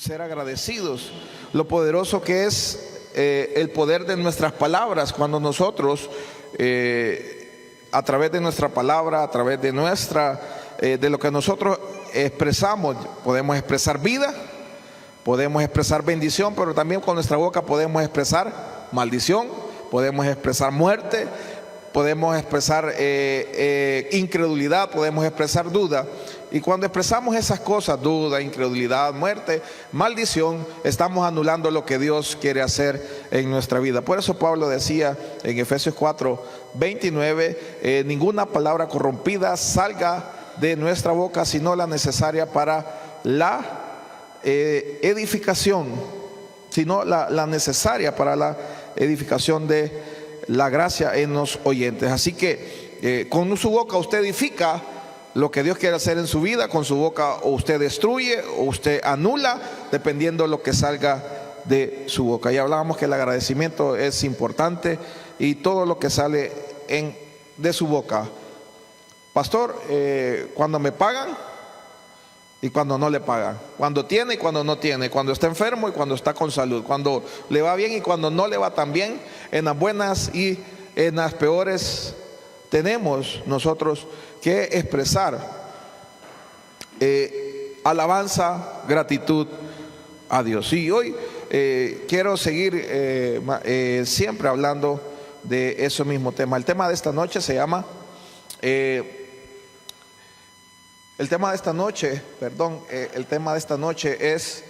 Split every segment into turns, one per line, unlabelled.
ser agradecidos, lo poderoso que es el poder de nuestras palabras cuando nosotros a través de nuestra palabra, a través de de lo que nosotros expresamos, podemos expresar vida, podemos expresar bendición, pero también con nuestra boca podemos expresar maldición, podemos expresar muerte, podemos expresar incredulidad, podemos expresar duda. Y cuando expresamos esas cosas, duda, incredulidad, muerte, maldición, estamos anulando lo que Dios quiere hacer en nuestra vida. Por eso Pablo decía en Efesios 4:29, ninguna palabra corrompida salga de nuestra boca, sino la necesaria para la edificación, sino la necesaria para la edificación de la gracia en los oyentes. Así que con su boca usted edifica lo que Dios quiere hacer en su vida. Con su boca o usted destruye o usted anula, dependiendo de lo que salga de su boca. Ya hablábamos que el agradecimiento es importante, y todo lo que sale de su boca. Pastor, cuando me pagan y cuando no le pagan, cuando tiene y cuando no tiene, cuando está enfermo y cuando está con salud, cuando le va bien y cuando no le va tan bien, en las buenas y en las peores, tenemos nosotros que expresar alabanza, gratitud a Dios. Y hoy quiero seguir siempre hablando de ese mismo tema. El tema de esta noche se llama el tema de esta noche es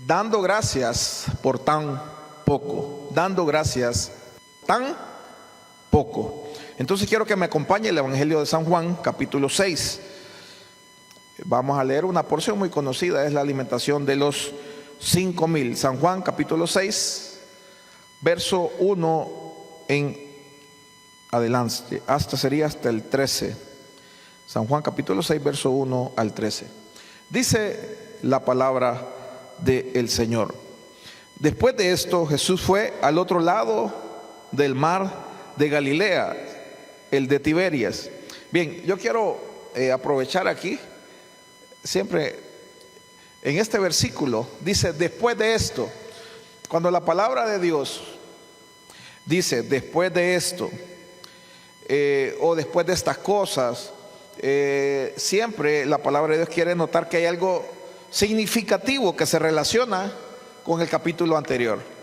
dando gracias por tan poco. Dando gracias tan poco. Entonces quiero que me acompañe el Evangelio de San Juan, capítulo 6. Vamos a leer una porción muy conocida, es la alimentación de los 5,000. San Juan, capítulo 6, verso 1 en adelante, hasta el 13. San Juan, capítulo 6, verso 1 al 13. Dice la palabra del Señor: después de esto, Jesús fue al otro lado del mar de Galilea, el de Tiberias. Bien, yo quiero aprovechar aquí, siempre en este versículo, dice después de esto. Cuando la palabra de Dios dice después de esto, o después de estas cosas, siempre la palabra de Dios quiere notar que hay algo significativo que se relaciona con el capítulo anterior.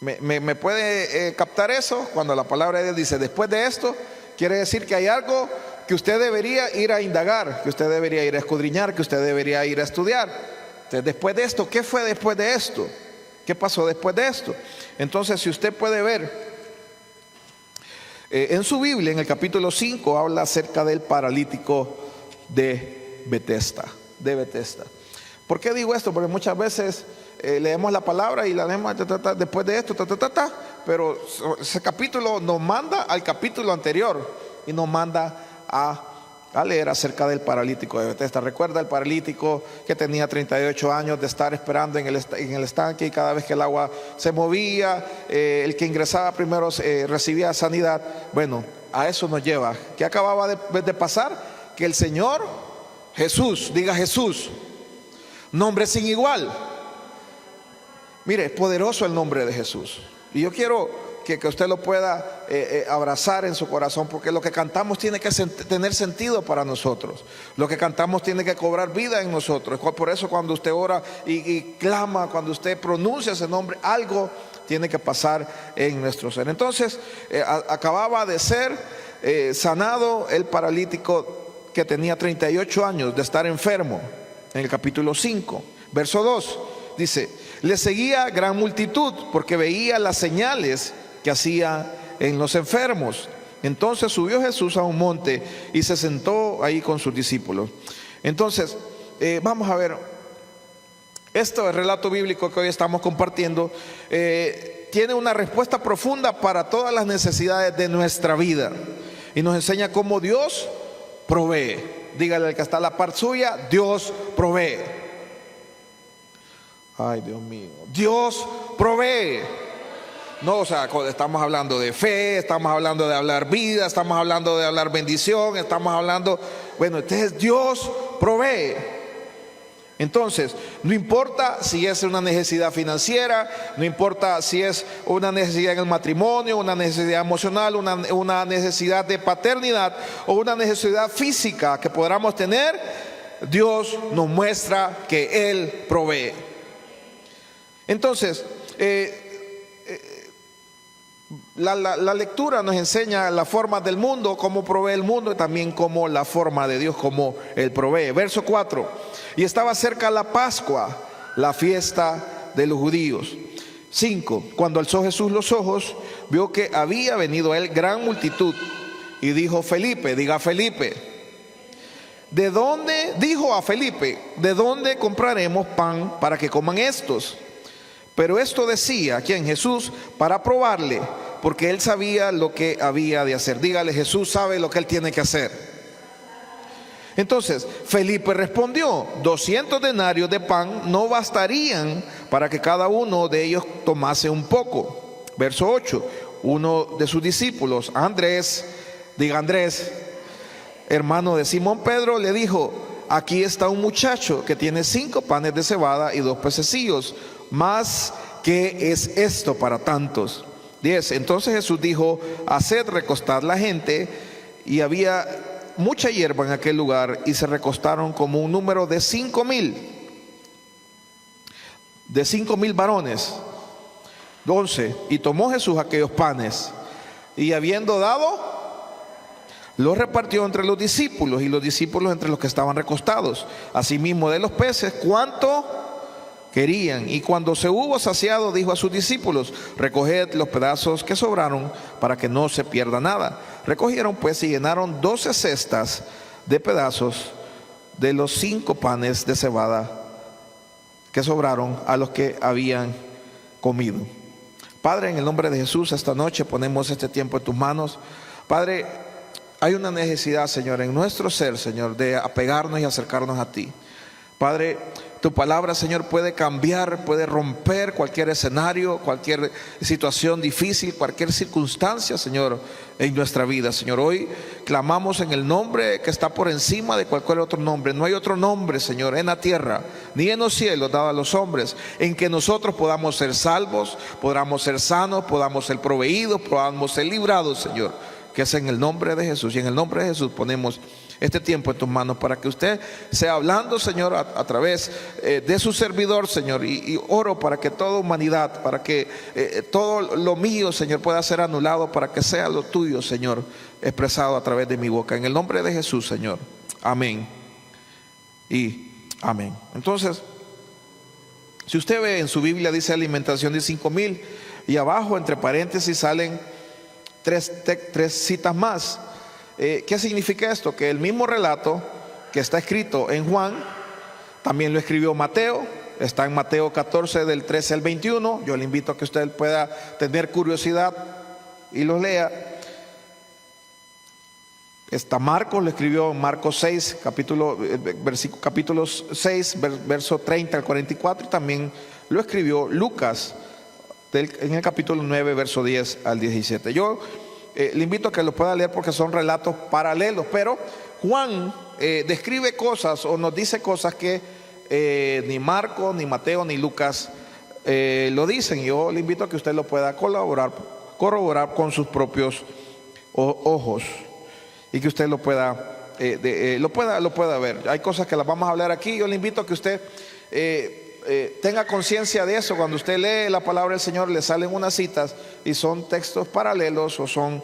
¿Me puede captar eso? Cuando la palabra de Dios dice después de esto, quiere decir que hay algo que usted debería ir a indagar, que usted debería ir a escudriñar, que usted debería ir a estudiar. Entonces, después de esto, ¿qué fue después de esto? ¿Qué pasó después de esto? Entonces, si usted puede ver en su Biblia, en el capítulo 5, habla acerca del paralítico de Betesda. ¿Por qué digo esto? Porque muchas veces leemos la palabra y la leemos después de esto, pero ese capítulo nos manda al capítulo anterior y nos manda a leer acerca del paralítico de Betesda. Recuerda el paralítico que tenía 38 años de estar esperando en el estanque, y cada vez que el agua se movía, el que ingresaba primero recibía sanidad. Bueno, a eso nos lleva. ¿Qué acababa de pasar? Que el Señor Jesús, diga Jesús, nombre sin igual. Mire, es poderoso el nombre de Jesús. Y yo quiero que usted lo pueda abrazar en su corazón, porque lo que cantamos tiene que tener sentido para nosotros. Lo que cantamos tiene que cobrar vida en nosotros. Por eso cuando usted ora y clama, cuando usted pronuncia ese nombre, algo tiene que pasar en nuestro ser. Entonces, acababa de ser sanado el paralítico que tenía 38 años de estar enfermo. En el capítulo 5, verso 2, dice: le seguía gran multitud porque veía las señales que hacía en los enfermos. Entonces subió Jesús a un monte y se sentó ahí con sus discípulos. Entonces, vamos a ver, este relato bíblico que hoy estamos compartiendo tiene una respuesta profunda para todas las necesidades de nuestra vida, y nos enseña cómo Dios provee. Dígale al que está a la par suya: Dios provee. Ay, Dios mío, Dios provee. No, o sea, estamos hablando de fe, estamos hablando de hablar vida, estamos hablando de hablar bendición, estamos hablando, bueno, entonces Dios provee. Entonces, no importa si es una necesidad financiera, no importa si es una necesidad en el matrimonio, una necesidad emocional, una necesidad de paternidad o una necesidad física que podamos tener, Dios nos muestra que Él provee. Entonces, la lectura nos enseña la forma del mundo, cómo provee el mundo, y también cómo la forma de Dios, cómo Él provee. Verso 4: y estaba cerca la Pascua, la fiesta de los judíos. 5: cuando alzó Jesús los ojos, vio que había venido a Él gran multitud, y dijo a Felipe, diga Felipe, ¿de dónde? Dijo a Felipe, ¿de dónde compraremos pan para que coman estos? Pero esto decía, ¿quién? Jesús, para probarle, porque Él sabía lo que había de hacer. Dígale, Jesús sabe lo que Él tiene que hacer. Entonces, Felipe respondió, 200 denarios de pan no bastarían para que cada uno de ellos tomase un poco. Verso 8: uno de sus discípulos, Andrés, diga Andrés, hermano de Simón Pedro, le dijo, aquí está un muchacho que tiene 5 panes de cebada y 2 pececillos. Mas, ¿qué es esto para tantos? 10: entonces Jesús dijo, haced recostar la gente, y había mucha hierba en aquel lugar, y se recostaron como un número de 5,000 varones. 11: y tomó Jesús aquellos panes, y habiendo dado, los repartió entre los discípulos, y los discípulos entre los que estaban recostados. Asimismo de los peces, ¿cuánto querían? Y cuando se hubo saciado, dijo a sus discípulos, recoged los pedazos que sobraron para que no se pierda nada. Recogieron pues y llenaron 12 cestas de pedazos de los 5 panes de cebada que sobraron a los que habían comido. Padre, en el nombre de Jesús, esta noche ponemos este tiempo en tus manos. Padre, hay una necesidad, Señor, en nuestro ser, Señor, de apegarnos y acercarnos a ti. Padre, tu palabra, Señor, puede cambiar, puede romper cualquier escenario, cualquier situación difícil, cualquier circunstancia, Señor, en nuestra vida. Señor, hoy clamamos en el nombre que está por encima de cualquier otro nombre. No hay otro nombre, Señor, en la tierra ni en los cielos dado a los hombres, en que nosotros podamos ser salvos, podamos ser sanos, podamos ser proveídos, podamos ser librados, Señor, que es en el nombre de Jesús. Y en el nombre de Jesús ponemos este tiempo en tus manos para que usted sea hablando, Señor, a través de su servidor, Señor, y oro para que toda humanidad, para que todo lo mío, Señor, pueda ser anulado, para que sea lo tuyo, Señor, expresado a través de mi boca. En el nombre de Jesús, Señor. Amén y amén. Entonces, si usted ve en su Biblia, dice alimentación de 5,000, y abajo entre paréntesis salen tres citas más. ¿Qué significa esto? Que el mismo relato que está escrito en Juan, también lo escribió Mateo. Está en Mateo 14 del 13 al 21. Yo le invito a que usted pueda tener curiosidad y lo lea. Está Marcos, lo escribió en Marcos 6, capítulo 6, verso 30 al 44. Y también lo escribió Lucas en el capítulo 9, verso 10 al 17. Yo le invito a que lo pueda leer porque son relatos paralelos, pero Juan describe cosas o nos dice cosas que ni Marcos, ni Mateo, ni Lucas lo dicen. Yo le invito a que usted lo pueda corroborar con sus propios ojos, y que usted lo pueda ver. Hay cosas que las vamos a hablar aquí. Yo le invito a que usted tenga conciencia de eso. Cuando usted lee la palabra del Señor, le salen unas citas y son textos paralelos, o son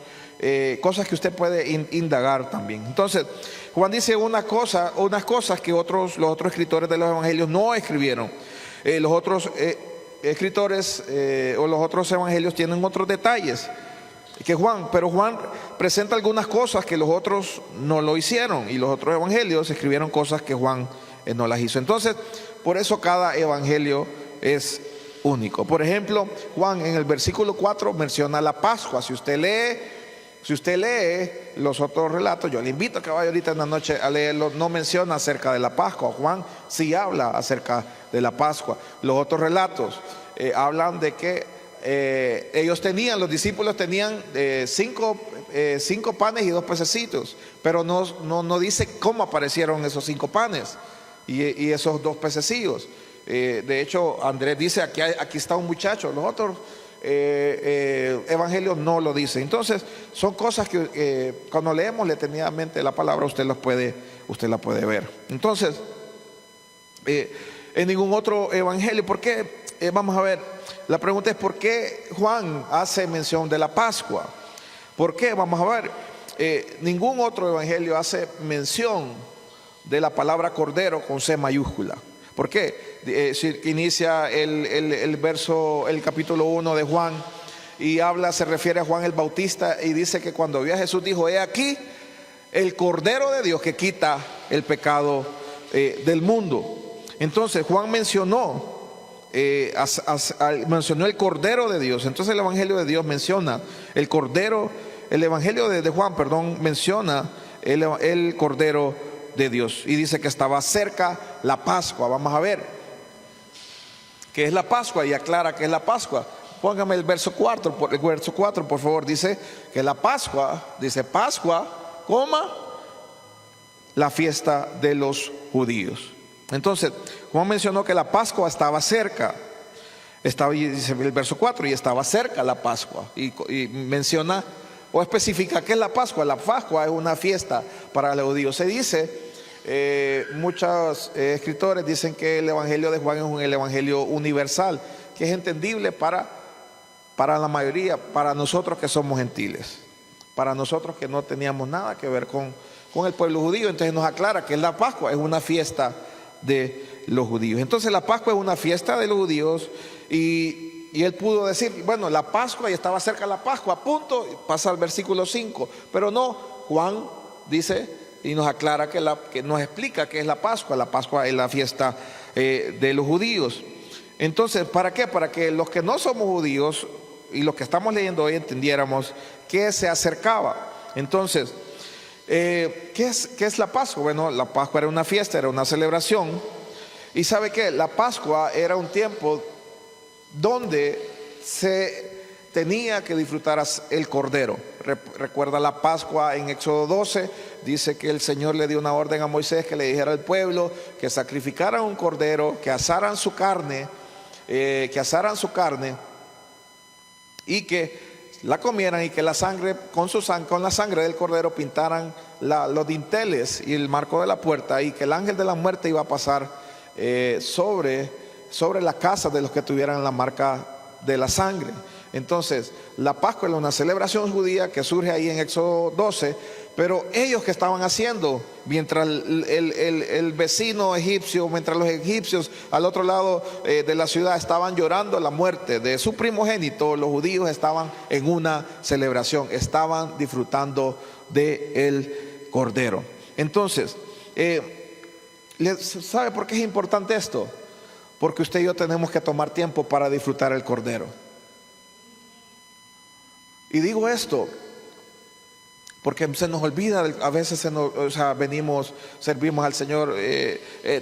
cosas que usted puede indagar también. Entonces, Juan dice unas cosas que los otros escritores de los evangelios no escribieron. Los otros escritores o los otros evangelios tienen otros detalles que pero Juan presenta algunas cosas que los otros no lo hicieron, y los otros evangelios escribieron cosas que Juan no las hizo. Entonces, por eso cada evangelio es único. Por ejemplo, Juan en el versículo 4 menciona la Pascua. Si usted lee los otros relatos, yo le invito a que vaya ahorita en la noche a leerlo, no menciona acerca de la Pascua. Juan sí habla acerca de la Pascua. Los otros relatos hablan de que los discípulos tenían 5 panes y 2 pececitos, pero no dice cómo aparecieron esos 5 panes. y esos 2 pececillos. De hecho, Andrés dice, aquí está un muchacho. Los otros evangelios no lo dicen. Entonces, son cosas que cuando leemos detenidamente la palabra, usted la puede ver. Entonces, en ningún otro evangelio, ¿por qué? Vamos a ver, la pregunta es ¿por qué Juan hace mención de la Pascua? ¿Por qué? Vamos a ver, ningún otro evangelio hace mención de la palabra cordero con C mayúscula. ¿Por qué? Si inicia el capítulo 1 de Juan y se refiere a Juan el Bautista y dice que cuando vio a Jesús dijo: he aquí el Cordero de Dios que quita el pecado del mundo. Entonces Juan mencionó el Cordero de Dios. Entonces el Evangelio de Dios menciona el Cordero, el Evangelio de Juan, menciona el Cordero de Dios y dice que estaba cerca la Pascua. Vamos a ver qué es la Pascua y aclara qué es la Pascua. Póngame el verso 4, por favor. Dice que la Pascua, dice Pascua, la fiesta de los judíos. Entonces Juan mencionó que la Pascua estaba cerca. Dice el verso 4, y estaba cerca la Pascua. Y menciona o especifica qué es la Pascua. La Pascua es una fiesta para los judíos. Se dice, muchos escritores dicen que el Evangelio de Juan es el Evangelio universal, que es entendible para la mayoría, para nosotros que somos gentiles, para nosotros que no teníamos nada que ver con el pueblo judío. Entonces nos aclara que la Pascua es una fiesta de los judíos. Entonces la Pascua es una fiesta de los judíos y él pudo decir, bueno, la Pascua, y estaba cerca la Pascua, punto, pasa al versículo 5, pero no, Juan dice y nos aclara que nos explica qué es la Pascua. La Pascua es la fiesta de los judíos. Entonces, ¿para qué? Para que los que no somos judíos y los que estamos leyendo hoy entendiéramos que se acercaba. Entonces, ¿qué es la Pascua? Bueno, la Pascua era una fiesta, era una celebración. Y ¿sabe qué? La Pascua era un tiempo donde se tenía que disfrutar el cordero. Recuerda la Pascua en Éxodo 12, dice que el Señor le dio una orden a Moisés que le dijera al pueblo que sacrificaran un cordero, que asaran su carne, y que la comieran, y que la sangre, con la sangre del cordero pintaran los dinteles y el marco de la puerta, y que el ángel de la muerte iba a pasar sobre la casa de los que tuvieran la marca de la sangre. Entonces la Pascua era una celebración judía que surge ahí en Éxodo 12, pero ellos que estaban haciendo, mientras el vecino egipcio, mientras los egipcios al otro lado de la ciudad estaban llorando la muerte de su primogénito, los judíos estaban en una celebración, estaban disfrutando del cordero. Entonces, ¿sabe por qué es importante esto? Porque usted y yo tenemos que tomar tiempo para disfrutar el cordero. Y digo esto porque se nos olvida, a veces venimos, servimos al Señor,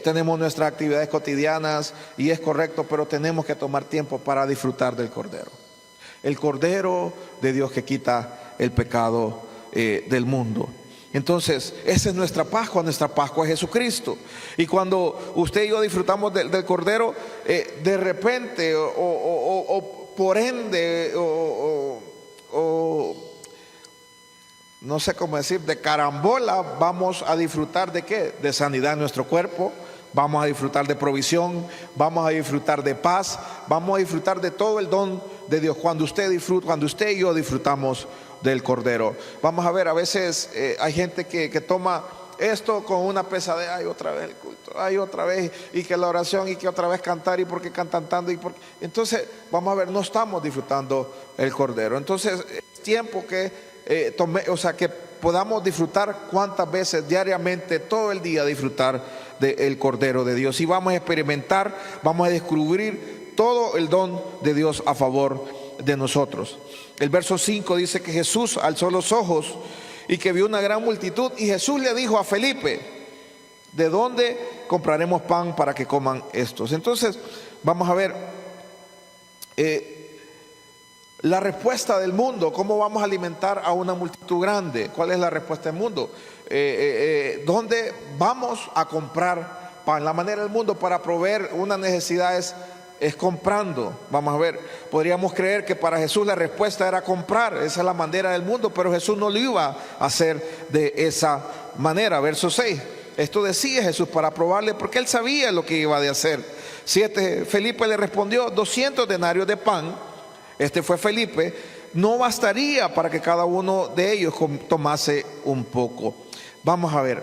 tenemos nuestras actividades cotidianas y es correcto, pero tenemos que tomar tiempo para disfrutar del cordero. El cordero de Dios que quita el pecado del mundo. Entonces, esa es nuestra Pascua es Jesucristo. Y cuando usted y yo disfrutamos del cordero, de repente o por ende no sé cómo decir, de carambola, vamos a disfrutar ¿de qué? De sanidad en nuestro cuerpo, vamos a disfrutar de provisión, vamos a disfrutar de paz, vamos a disfrutar de todo el don de Dios cuando usted y yo disfrutamos del cordero. Vamos a ver, a veces hay gente que toma esto con una pesadez, ay, otra vez el culto, ay, otra vez, y que la oración, y que otra vez cantar, y porque cantan tanto, entonces vamos a ver, no estamos disfrutando el cordero. Entonces es tiempo que que podamos disfrutar cuántas veces diariamente, todo el día, disfrutar del cordero de Dios, y vamos a experimentar, vamos a descubrir todo el don de Dios a favor de nosotros. El verso 5 dice que Jesús alzó los ojos y que vio una gran multitud, y Jesús le dijo a Felipe: ¿de dónde compraremos pan para que coman estos? Entonces vamos a ver la respuesta del mundo. ¿Cómo vamos a alimentar a una multitud grande? ¿Cuál es la respuesta del mundo? ¿Dónde vamos a comprar pan. La manera del mundo para proveer una necesidad es comprando. Vamos a ver, podríamos creer que para Jesús la respuesta era comprar. Esa es la manera del mundo, pero Jesús no lo iba a hacer de esa manera. Verso 6. Esto decía Jesús para probarle, porque él sabía lo que iba a hacer. 7. Felipe le respondió: 200 denarios de pan. Este fue Felipe. No bastaría para que cada uno de ellos tomase un poco. Vamos a ver.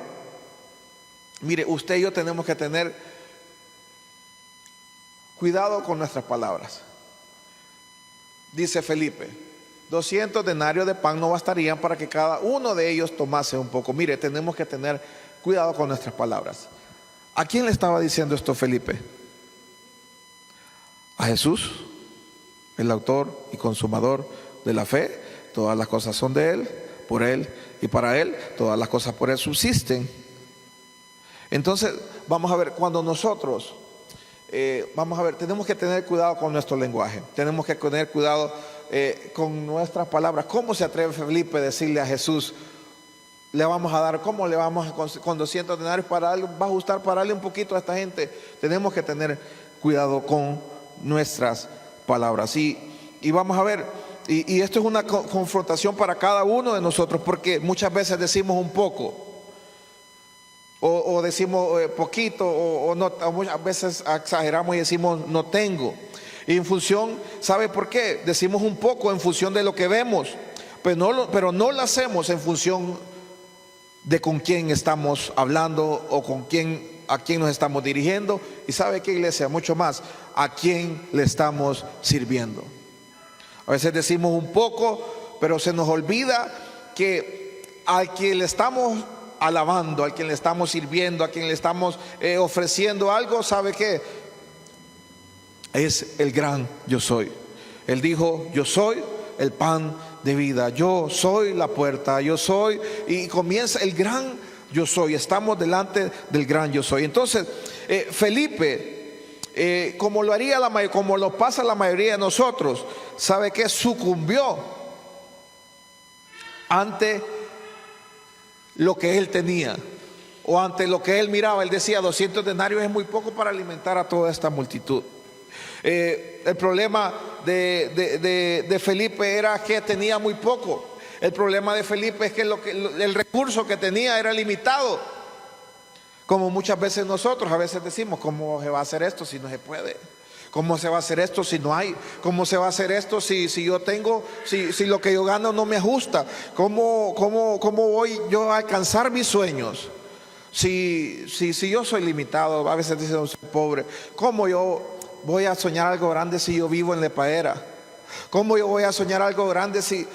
Mire, usted y yo tenemos que tener cuidado con nuestras palabras. Dice Felipe: 200 denarios de pan no bastarían para que cada uno de ellos tomase un poco. Mire, tenemos que tener cuidado con nuestras palabras. ¿A quién le estaba diciendo esto Felipe? A Jesús, el autor y consumador de la fe. Todas las cosas son de Él, por Él y para Él. Todas las cosas por Él subsisten. Entonces, vamos a ver, cuando nosotros, tenemos que tener cuidado con nuestro lenguaje. Tenemos que tener cuidado con nuestras palabras. ¿Cómo se atreve Felipe a decirle a Jesús: le vamos a dar, cómo le vamos a, con 200 denarios para algo, va a ajustar para darle un poquito a esta gente? Tenemos que tener cuidado con nuestras palabras. Y vamos a ver, y esto es una confrontación para cada uno de nosotros, porque muchas veces decimos un poco, o decimos poquito, o no, o muchas veces exageramos y decimos no tengo. Y en función, ¿sabe por qué? Decimos un poco en función de lo que vemos, pero no lo hacemos en función de con quién estamos hablando o a quién nos estamos dirigiendo. Y ¿sabe qué, iglesia? Mucho más, a quién le estamos sirviendo. A veces decimos un poco, pero se nos olvida que al quien le estamos alabando, al quien le estamos sirviendo, a quien le estamos ofreciendo algo, ¿sabe qué? Es el gran yo soy. Él dijo: yo soy el pan de vida, yo soy la puerta, yo soy, y comienza el gran yo soy. Estamos delante del gran yo soy. Entonces Felipe, como lo pasa la mayoría de nosotros, ¿sabe qué? Sucumbió ante lo que él tenía, o ante lo que él miraba. Él decía: 200 denarios es muy poco para alimentar a toda esta multitud. El problema de Felipe era que tenía muy poco. El problema de Felipe es que el recurso que tenía era limitado. Como muchas veces nosotros a veces decimos: ¿cómo se va a hacer esto si no se puede? ¿Cómo se va a hacer esto si no hay? ¿Cómo se va a hacer esto si yo tengo, si lo que yo gano no me ajusta? ¿Cómo voy yo a alcanzar mis sueños? Si yo soy limitado, a veces dicen: soy pobre. ¿Cómo yo voy a soñar algo grande si yo vivo en Lepaera? ¿Cómo yo voy a soñar algo grande si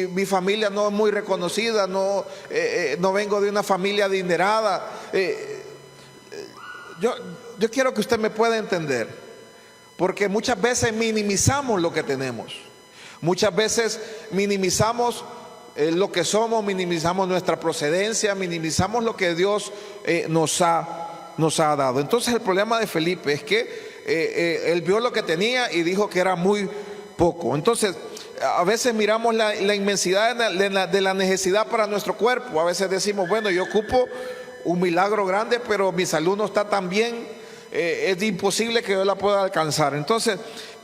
mi familia no es muy reconocida, no vengo de una familia adinerada? Yo quiero que usted me pueda entender, porque muchas veces minimizamos lo que tenemos. Muchas veces minimizamos lo que somos, minimizamos nuestra procedencia, minimizamos lo que Dios nos ha dado. Entonces el problema de Felipe es que él vio lo que tenía y dijo que era muy poco. Entonces a veces miramos la inmensidad de la necesidad para nuestro cuerpo. A veces decimos: bueno, yo ocupo un milagro grande, pero mi salud no está tan bien, es imposible que yo la pueda alcanzar. Entonces,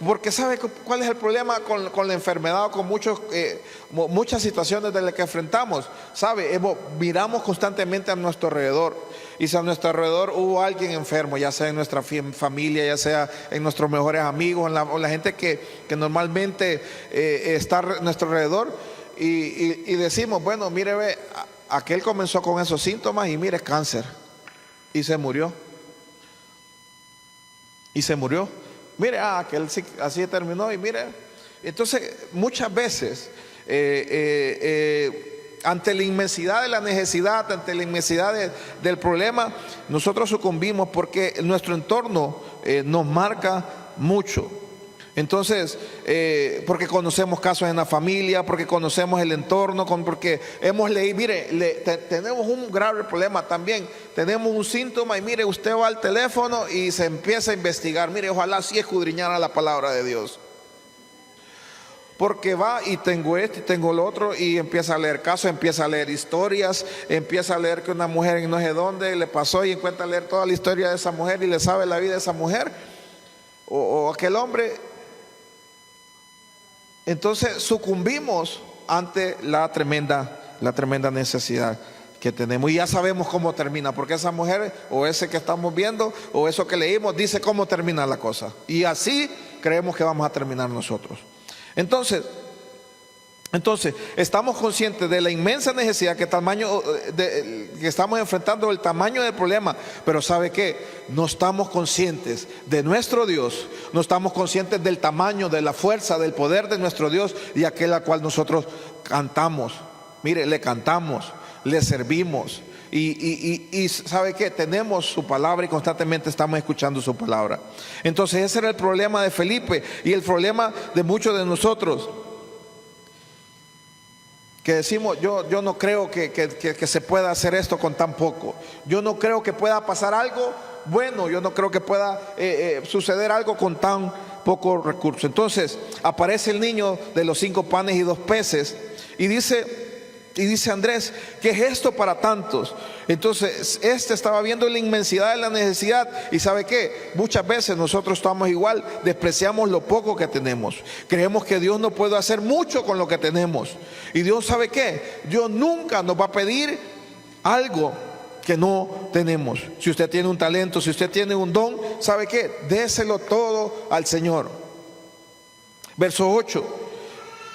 porque ¿sabe cuál es el problema con la enfermedad o con muchas situaciones de las que enfrentamos? ¿Sabe? Miramos constantemente a nuestro alrededor, y si a nuestro alrededor hubo alguien enfermo, ya sea en nuestra familia, ya sea en nuestros mejores amigos, o la gente que normalmente está a nuestro alrededor, y decimos: bueno, mire, ve, aquel comenzó con esos síntomas y mire, cáncer, y se murió. Mire, aquel así terminó, y mire. Entonces muchas veces ante la inmensidad de la necesidad, ante la inmensidad del problema, nosotros sucumbimos, porque nuestro entorno nos marca mucho. Entonces, porque conocemos casos en la familia, porque conocemos el entorno, porque hemos leído. Mire, tenemos un grave problema también. Tenemos un síntoma y mire, usted va al teléfono y se empieza a investigar. Mire, ojalá sí escudriñara la palabra de Dios. Porque va y tengo esto y tengo lo otro y empieza a leer casos, empieza a leer historias, empieza a leer que una mujer en no sé dónde le pasó y encuentra a leer toda la historia de esa mujer y le sabe la vida de esa mujer o aquel hombre. Entonces sucumbimos ante la tremenda necesidad que tenemos y ya sabemos cómo termina, porque esa mujer o ese que estamos viendo o eso que leímos dice cómo termina la cosa y así creemos que vamos a terminar nosotros. Entonces, estamos conscientes de la inmensa necesidad que estamos enfrentando, el tamaño del problema, pero ¿sabe qué? No estamos conscientes de nuestro Dios, no estamos conscientes del tamaño, de la fuerza, del poder de nuestro Dios y aquel al cual nosotros cantamos. Mire, le cantamos, le servimos. Y ¿sabe qué? Tenemos su palabra y constantemente estamos escuchando su palabra. Entonces ese era el problema de Felipe y el problema de muchos de nosotros, que decimos, yo no creo que se pueda hacer esto con tan poco. Yo no creo que pueda pasar algo bueno, yo no creo que pueda suceder algo con tan poco recurso. Entonces aparece el niño de los 5 panes y 2 peces y dice Andrés, ¿qué es esto para tantos? Entonces estaba viendo la inmensidad de la necesidad y ¿sabe qué? Muchas veces nosotros estamos igual, despreciamos lo poco que tenemos, creemos que Dios no puede hacer mucho con lo que tenemos y Dios, ¿sabe qué? Dios nunca nos va a pedir algo que no tenemos. Si usted tiene un talento, si usted tiene un don, ¿sabe qué? Déselo todo al Señor. Verso 8.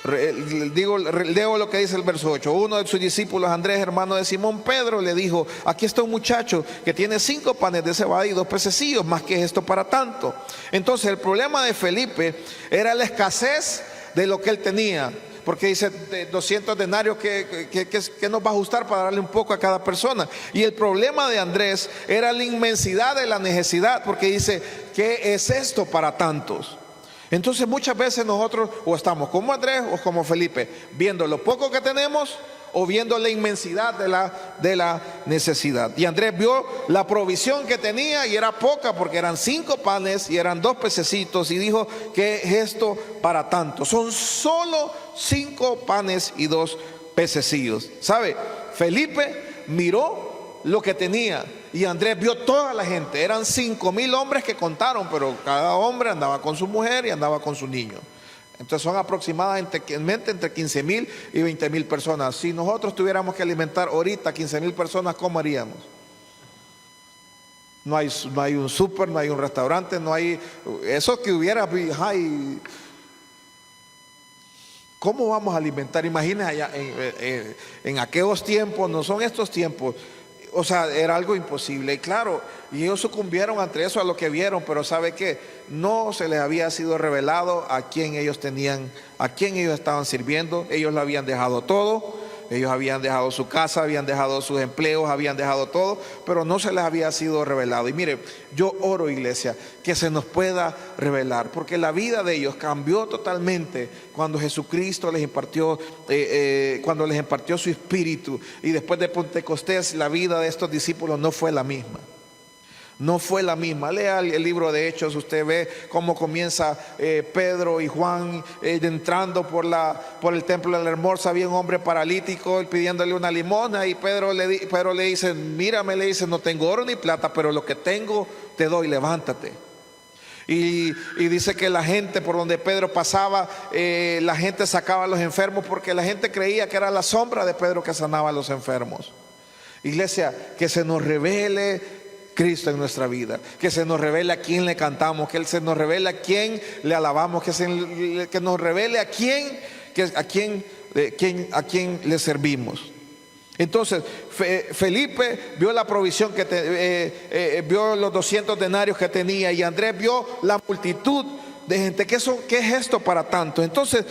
Leo lo que dice el verso 8. Uno de sus discípulos, Andrés, hermano de Simón Pedro, le dijo: aquí está un muchacho que tiene 5 panes de cebada y 2 pececillos, más que esto para tanto. Entonces el problema de Felipe era la escasez de lo que él tenía, porque dice 200 denarios que nos va a ajustar para darle un poco a cada persona. Y el problema de Andrés era la inmensidad de la necesidad, porque dice: ¿qué es esto para tantos? Entonces muchas veces nosotros o estamos como Andrés o como Felipe, viendo lo poco que tenemos o viendo la inmensidad de la necesidad. Y Andrés vio la provisión que tenía y era poca, porque eran 5 panes y eran 2 pececitos, y dijo: ¿qué es esto para tanto? Son solo 5 panes y 2 pececillos. ¿Sabe? Felipe miró lo que tenía y Andrés vio toda la gente. Eran 5,000 hombres que contaron, pero cada hombre andaba con su mujer y andaba con su niño. Entonces son aproximadamente entre 15,000 y 20,000 personas. Si nosotros tuviéramos que alimentar ahorita 15,000 personas, ¿cómo haríamos? No hay un súper, no hay un restaurante, no hay eso que hubiera. ¿Cómo vamos a alimentar? Imagínense allá en aquellos tiempos, no son estos tiempos. O sea, era algo imposible. Y claro, y ellos sucumbieron ante eso, a lo que vieron, pero ¿sabe qué? No se les había sido revelado a quién ellos tenían, a quién ellos estaban sirviendo. Ellos lo habían dejado todo, ellos habían dejado su casa, habían dejado sus empleos, habían dejado todo, pero no se les había sido revelado. Y mire, yo oro, iglesia, que se nos pueda revelar, porque la vida de ellos cambió totalmente cuando Jesucristo les impartió, su espíritu. Y después de Pentecostés, la vida de estos discípulos no fue la misma. No fue la misma. Lea el libro de Hechos, usted ve cómo comienza Pedro y Juan entrando por el templo de la Hermosa. Había un hombre paralítico pidiéndole una limosna y Pedro le dice: mírame, le dice, no tengo oro ni plata, pero lo que tengo te doy, levántate. Y dice que la gente, por donde Pedro pasaba, la gente sacaba a los enfermos, porque la gente creía que era la sombra de Pedro que sanaba a los enfermos. Iglesia, que se nos revele Cristo en nuestra vida, que se nos revele a quién le cantamos, que se nos revele a quién le alabamos, que nos revele a quién le servimos. Entonces Felipe vio la provisión vio los 200 denarios que tenía, y Andrés vio la multitud de gente. ¿Qué es esto para tanto? Entonces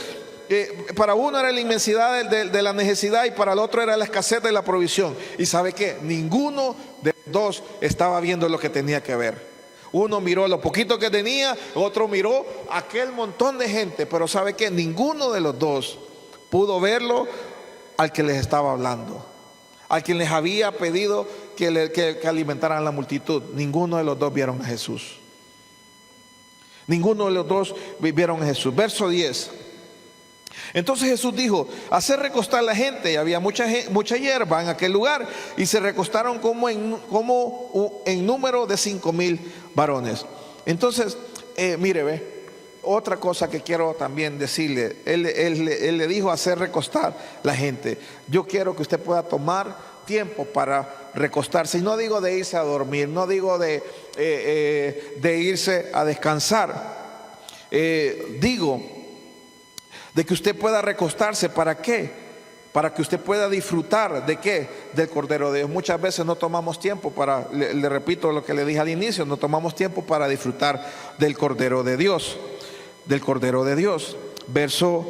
para uno era la inmensidad de la necesidad y para el otro era la escasez de la provisión. Y ¿sabe qué? Ninguno de los dos estaba viendo lo que tenía que ver. Uno miró lo poquito que tenía, otro miró aquel montón de gente, pero ¿sabe qué? Ninguno de los dos pudo verlo al que les estaba hablando, al quien les había pedido que alimentaran a la multitud. Ninguno de los dos vieron a Jesús. Ninguno de los dos vieron a Jesús. Verso 10. Entonces Jesús dijo: hacer recostar la gente. Y había mucha hierba en aquel lugar, y se recostaron como en número de 5,000 varones. Entonces, mire, ve, otra cosa que quiero también decirle. Él le dijo hacer recostar la gente. Yo quiero que usted pueda tomar tiempo para recostarse. Y no digo de irse a dormir, no digo de irse a descansar. Digo de que usted pueda recostarse. ¿Para qué? Para que usted pueda disfrutar ¿de qué? Del Cordero de Dios. Muchas veces no tomamos tiempo para, le repito lo que le dije al inicio, no tomamos tiempo para disfrutar del Cordero de Dios. Del Cordero de Dios. Verso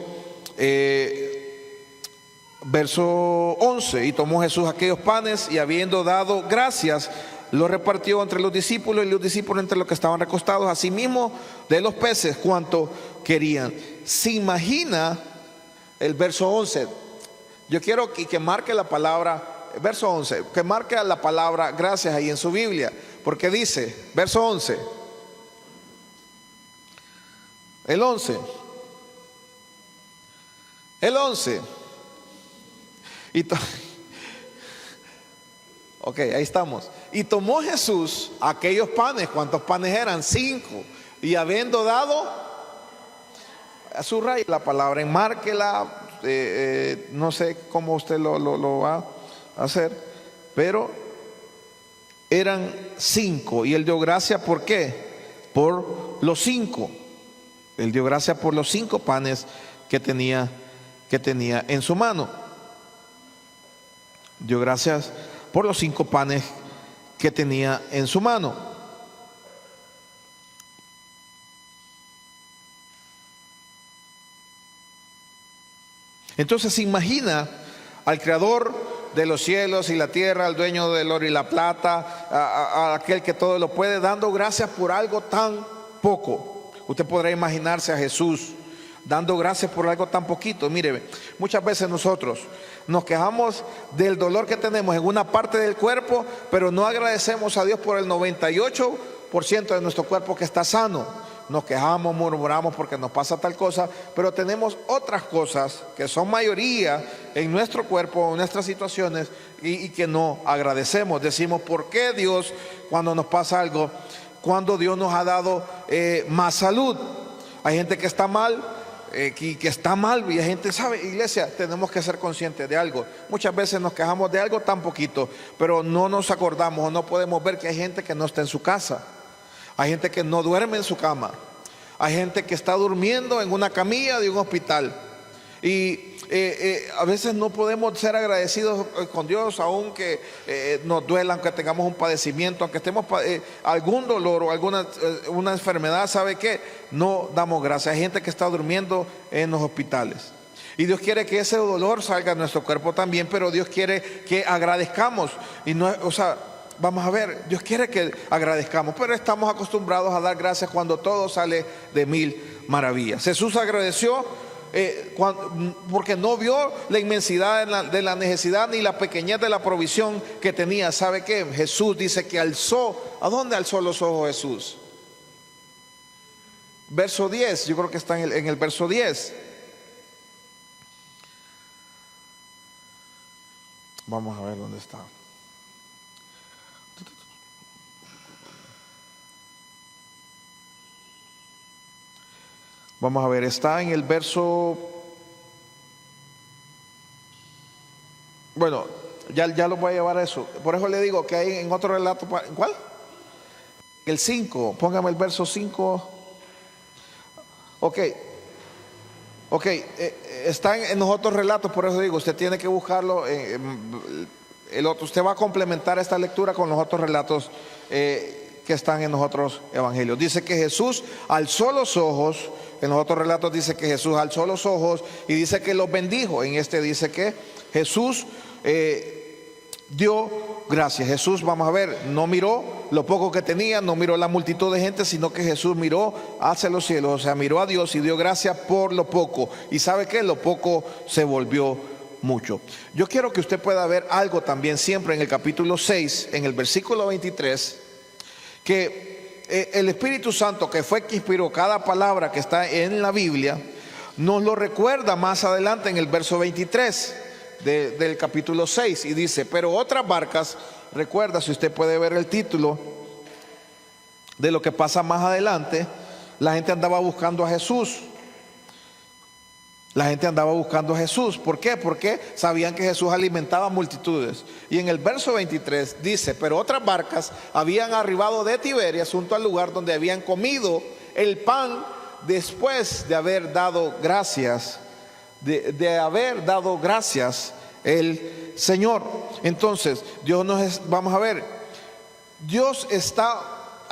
11: y tomó Jesús aquellos panes, y habiendo dado gracias, los repartió entre los discípulos, y los discípulos entre los que estaban recostados, asimismo de los peces cuanto querían. Se imagina el verso 11. Yo quiero que marque la palabra, verso 11, que marque la palabra gracias ahí en su Biblia, porque dice, verso 11, el 11, ok, ahí estamos. Y tomó Jesús aquellos panes. ¿Cuántos panes eran? 5. Y habiendo dado, subraya la palabra, enmárquela. No sé cómo usted lo va a hacer, pero eran 5. Y él dio gracia, ¿por qué? Por los 5. Él dio gracia por los 5 panes que tenía en su mano. Dio gracias por los 5 panes que tenía en su mano. Entonces se imagina al creador de los cielos y la tierra, al dueño del oro y la plata, a aquel que todo lo puede, dando gracias por algo tan poco. Usted podrá imaginarse a Jesús dando gracias por algo tan poquito. Mire, muchas veces nosotros nos quejamos del dolor que tenemos en una parte del cuerpo, pero no agradecemos a Dios por el 98% de nuestro cuerpo que está sano. Nos quejamos, murmuramos porque nos pasa tal cosa, pero tenemos otras cosas que son mayoría en nuestro cuerpo, en nuestras situaciones, y que no agradecemos. Decimos, ¿por qué Dios, cuando nos pasa algo, cuando Dios nos ha dado más salud? Hay gente que está mal, que está mal, y hay gente, ¿sabe? Iglesia, tenemos que ser conscientes de algo. Muchas veces nos quejamos de algo tan poquito, pero no nos acordamos o no podemos ver que hay gente que no está en su casa. Hay gente que no duerme en su cama. Hay gente que está durmiendo en una camilla de un hospital. Y a veces no podemos ser agradecidos con Dios, aunque nos duela, aunque tengamos un padecimiento, aunque estemos algún dolor o alguna una enfermedad. ¿Sabe qué? No damos gracias. Hay gente que está durmiendo en los hospitales. Y Dios quiere que ese dolor salga de nuestro cuerpo también, pero Dios quiere que agradezcamos. Y no, o sea, vamos a ver, Dios quiere que agradezcamos, pero estamos acostumbrados a dar gracias cuando todo sale de mil maravillas. Jesús agradeció porque no vio la inmensidad de la necesidad ni la pequeñez de la provisión que tenía. ¿Sabe qué? Jesús dice que alzó. ¿A dónde alzó los ojos Jesús? Verso 10, yo creo que está en el verso 10. Vamos a ver dónde está. Vamos a ver, está en el verso, bueno, ya lo voy a llevar a eso. Por eso le digo que hay en otro relato, ¿en cuál? El 5, póngame el verso 5. Ok, está en los otros relatos, por eso digo, usted tiene que buscarlo. El otro, usted va a complementar esta lectura con los otros relatos que están en los otros evangelios. Dice que Jesús alzó los ojos. En los otros relatos dice que Jesús alzó los ojos y dice que los bendijo. En este dice que Jesús dio gracias. Jesús, vamos a ver, no miró lo poco que tenía, no miró la multitud de gente, sino que Jesús miró hacia los cielos, o sea, miró a Dios y dio gracias por lo poco. Y ¿sabe qué? Lo poco se volvió mucho. Yo quiero que usted pueda ver algo también siempre en el capítulo 6, en el versículo 23, que el Espíritu Santo, que fue que inspiró cada palabra que está en la Biblia, Nos lo recuerda más adelante en el verso 23 del capítulo 6 y dice: pero otras barcas, recuerda, si usted puede ver el título de lo que pasa más adelante, la gente andaba buscando a Jesús. La gente andaba buscando a Jesús. ¿Por qué? Porque sabían que Jesús alimentaba multitudes. Y en el verso 23 dice: pero otras barcas habían arribado de Tiberias junto al lugar donde habían comido el pan después de haber dado gracias, de haber dado gracias el Señor. Entonces, vamos a ver,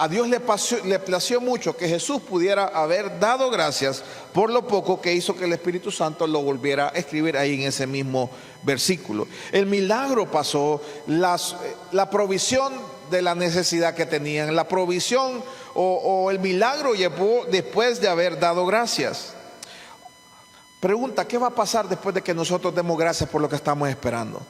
a Dios le plació mucho que Jesús pudiera haber dado gracias por lo poco, que hizo que el Espíritu Santo lo volviera a escribir ahí en ese mismo versículo. El milagro pasó, la provisión de la necesidad que tenían, la provisión o el milagro llegó después de haber dado gracias. Pregunta: ¿qué va a pasar después de que nosotros demos gracias por lo que estamos esperando?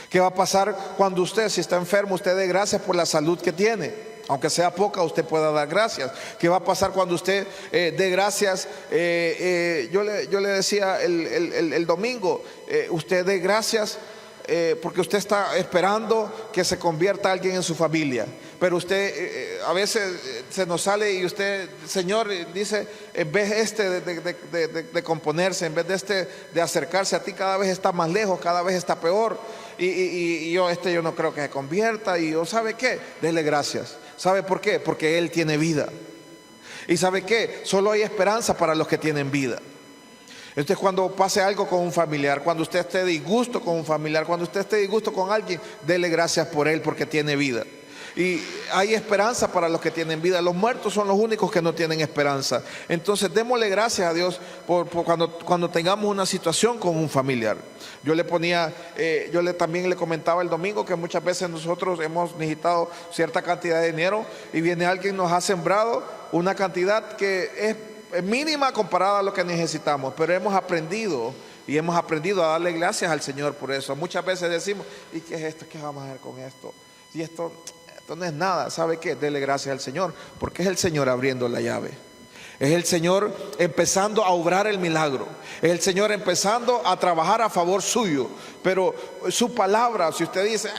¿Qué va a pasar cuando usted, si está enfermo, usted dé gracias por la salud que tiene? Aunque sea poca, usted pueda dar gracias. ¿Qué va a pasar cuando usted dé gracias? Yo le decía el domingo, usted dé gracias porque usted está esperando que se convierta alguien en su familia. Pero usted a veces se nos sale y usted, Señor, dice, en vez de componerse, en vez de acercarse a ti, cada vez está más lejos, cada vez está peor. Y yo no creo que se convierta. Y yo, ¿sabe qué? Dele gracias. ¿Sabe por qué? Porque Él tiene vida. ¿Y sabe qué? Solo hay esperanza para los que tienen vida. Entonces, cuando pase algo con un familiar, cuando usted esté disgusto con un familiar, cuando usted esté disgusto con alguien, dele gracias por él, porque tiene vida. Y hay esperanza para los que tienen vida. Los muertos son los únicos que no tienen esperanza. Entonces, démosle gracias a Dios por cuando tengamos una situación con un familiar. También le comentaba el domingo que muchas veces nosotros hemos necesitado cierta cantidad de dinero y viene alguien, nos ha sembrado una cantidad que es mínima comparada a lo que necesitamos, pero hemos aprendido a darle gracias al Señor por eso. Muchas veces decimos: ¿y qué es esto? ¿Qué vamos a hacer con esto? Y esto no es nada. ¿Sabe qué? Dele gracias al Señor, porque es el Señor abriendo la llave. Es el Señor empezando a obrar el milagro. Es el Señor empezando a trabajar a favor suyo. Pero su palabra, si usted dice: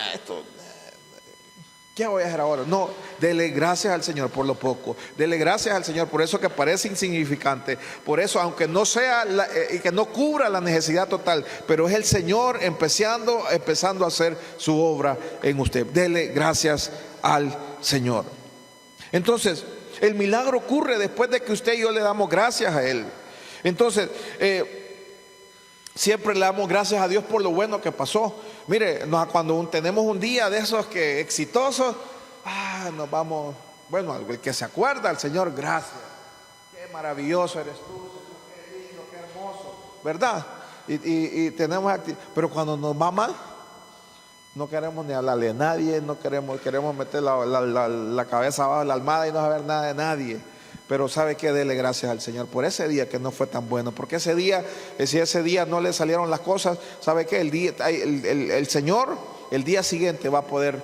¿qué voy a hacer ahora? No, dele gracias al Señor por lo poco. Dele gracias al Señor por eso que parece insignificante. Por eso, aunque no sea y que no cubra la necesidad total, pero es el Señor empezando a hacer su obra en usted. Dele gracias al Señor. Entonces, el milagro ocurre después de que usted y yo le damos gracias a Él. Entonces, siempre le damos gracias a Dios por lo bueno que pasó. Mire, cuando tenemos un día de esos que exitosos, nos vamos, bueno, el que se acuerda al Señor, gracias. Qué maravilloso eres tú, Señor, qué lindo, qué hermoso, ¿verdad? Y tenemos pero cuando nos va mal, no queremos ni hablarle a nadie, queremos meter la cabeza abajo de la almohada y no saber nada de nadie. Pero ¿sabe qué? Dele gracias al Señor por ese día que no fue tan bueno. Porque ese día, si ese día no le salieron las cosas, ¿sabe qué? El Señor, el día siguiente va a poder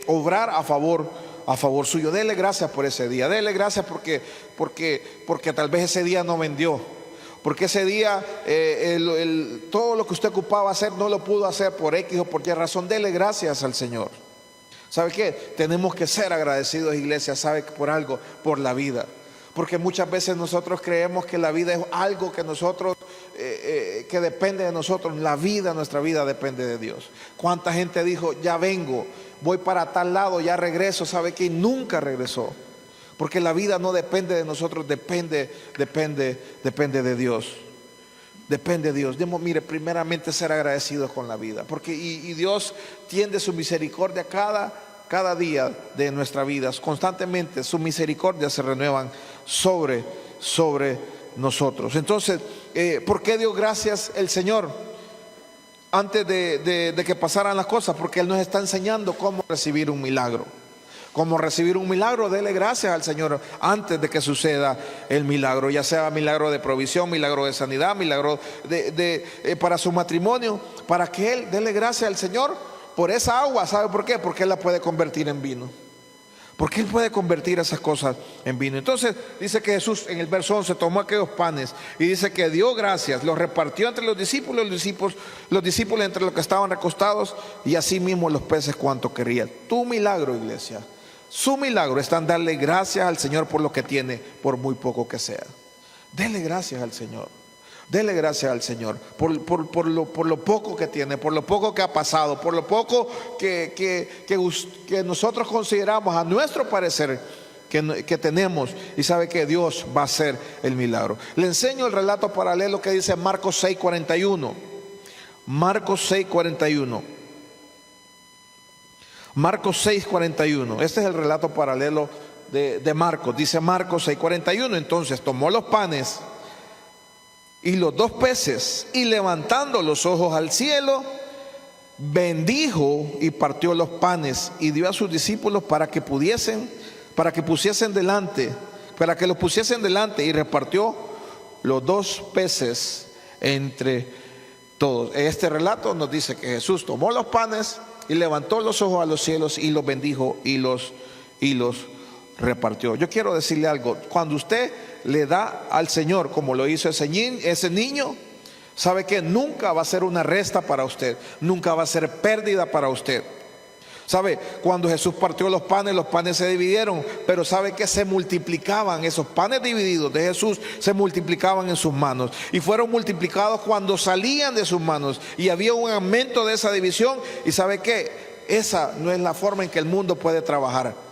obrar a favor suyo. Dele gracias por ese día. Dele gracias porque tal vez ese día no vendió. Porque ese día todo lo que usted ocupaba hacer no lo pudo hacer por X o por Y razón. Dele gracias al Señor. ¿Sabe qué? Tenemos que ser agradecidos, iglesia, ¿sabe? Por algo, por la vida. Porque muchas veces nosotros creemos que la vida es algo que nosotros, que depende de nosotros. Nuestra vida depende de Dios. ¿Cuánta gente dijo: ya vengo, voy para tal lado, ya regreso? ¿Sabe qué? Nunca regresó. Porque la vida no depende de nosotros, depende de Dios. Depende de Dios. Mire, primeramente ser agradecidos con la vida. Porque y Dios tiende su misericordia cada día de nuestra vida. Constantemente sus misericordias se renuevan sobre nosotros. Entonces, ¿por qué dio gracias el Señor antes de que pasaran las cosas? Porque Él nos está enseñando cómo recibir un milagro. Cómo recibir un milagro. Dele gracias al Señor antes de que suceda el milagro, ya sea milagro de provisión, milagro de sanidad, milagro para su matrimonio, para que Él dele gracias al Señor por esa agua. ¿Sabe por qué? Porque Él la puede convertir en vino. Porque Él puede convertir esas cosas en vino. Entonces dice que Jesús en el verso 11 tomó aquellos panes y dice que dio gracias, los repartió entre los discípulos entre los que estaban recostados, y así mismo los peces cuanto querían. Tu milagro, iglesia, su milagro está en darle gracias al Señor por lo que tiene, por muy poco que sea. Dele gracias al Señor. Dele gracias al Señor por lo poco que tiene, por lo poco que ha pasado, por lo poco que nosotros consideramos a nuestro parecer que tenemos, y sabe que Dios va a hacer el milagro. Le enseño el relato paralelo que dice Marcos 6:41. Marcos 6:41. Marcos 6:41. Este es el relato paralelo de Marcos. Dice Marcos 6:41. Entonces tomó los panes y los 2 peces, y levantando los ojos al cielo, bendijo y partió los panes y dio a sus discípulos para que los pusiesen delante, y repartió los 2 peces entre todos. Este relato nos dice que Jesús tomó los panes y levantó los ojos a los cielos y los bendijo y los repartió. Yo quiero decirle algo: cuando usted le da al Señor como lo hizo ese niño, sabe que nunca va a ser una resta para usted, nunca va a ser pérdida para usted. Sabe, cuando Jesús partió los panes se dividieron, pero sabe que se multiplicaban. Esos panes divididos de Jesús se multiplicaban en sus manos, y fueron multiplicados cuando salían de sus manos, y había un aumento de esa división. Y sabe que esa no es la forma en que el mundo puede trabajar.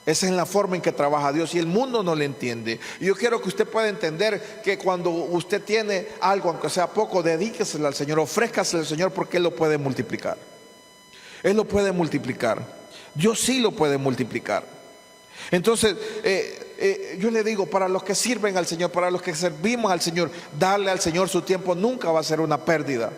Esa es la forma en que trabaja Dios, y el mundo no le entiende. Y yo quiero que usted pueda entender que cuando usted tiene algo, aunque sea poco, dedíqueselo al Señor, ofrézcaselo al Señor, porque Él lo puede multiplicar. Él lo puede multiplicar. Dios sí lo puede multiplicar. Entonces yo le digo, para los que sirven al Señor, para los que servimos al Señor, darle al Señor su tiempo nunca va a ser una pérdida.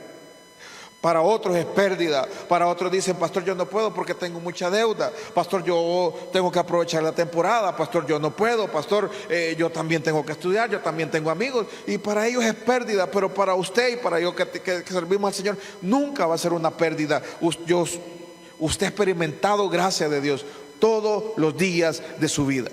Para otros es pérdida. Para otros dicen: pastor, yo no puedo porque tengo mucha deuda. Pastor, yo tengo que aprovechar la temporada. Pastor, yo no puedo. Pastor, yo también tengo que estudiar. Yo también tengo amigos. Y para ellos es pérdida. Pero para usted y para yo que servimos al Señor, nunca va a ser una pérdida. Usted ha experimentado gracia de Dios todos los días de su vida.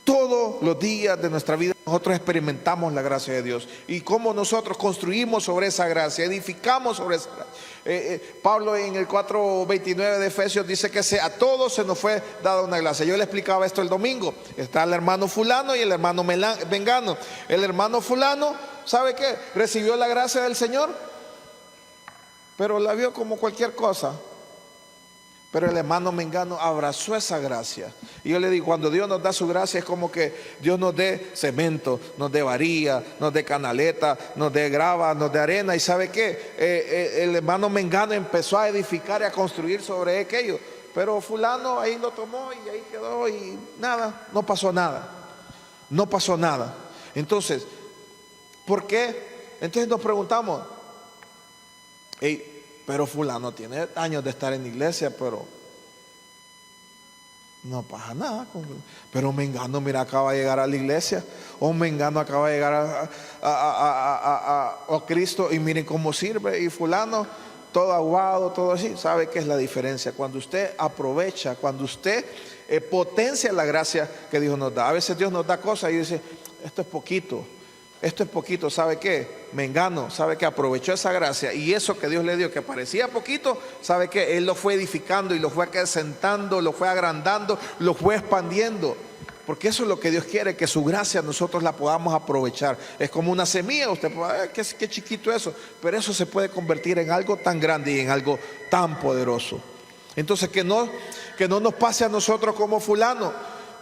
Todos los días de nuestra vida nosotros experimentamos la gracia de Dios, y cómo nosotros construimos sobre esa gracia, edificamos sobre esa gracia. Pablo en el 4:29 de Efesios dice que a todos se nos fue dada una gracia. Yo le explicaba esto el domingo. Está el hermano fulano y el hermano mengano. El hermano fulano, ¿sabe qué? Recibió la gracia del Señor, pero la vio como cualquier cosa. Pero el hermano mengano abrazó esa gracia. Y yo le digo, cuando Dios nos da su gracia, es como que Dios nos dé cemento, nos dé varilla, nos dé canaleta, nos dé grava, nos dé arena. Y ¿sabe qué? El hermano mengano empezó a edificar y a construir sobre aquello. Pero fulano ahí lo tomó y ahí quedó, y nada, no pasó nada. No pasó nada. Entonces, ¿por qué? Entonces nos preguntamos: pero fulano tiene años de estar en la iglesia, pero no pasa nada. Pero mengano, mira, acaba de llegar a la iglesia. O mengano acaba de llegar a Cristo, y miren cómo sirve. Y fulano, todo aguado, todo así. ¿Sabe qué es la diferencia? Cuando usted aprovecha, cuando usted potencia la gracia que Dios nos da. A veces Dios nos da cosas y dice: esto es poquito. Esto es poquito. ¿Sabe qué? Mengano, ¿sabe qué? Aprovechó esa gracia, y eso que Dios le dio, que parecía poquito, ¿sabe qué? Él lo fue edificando y lo fue acrecentando, lo fue agrandando, lo fue expandiendo. Porque eso es lo que Dios quiere, que su gracia nosotros la podamos aprovechar. Es como una semilla. Usted puede, qué chiquito eso, pero eso se puede convertir en algo tan grande y en algo tan poderoso. Entonces que no nos pase a nosotros como fulano,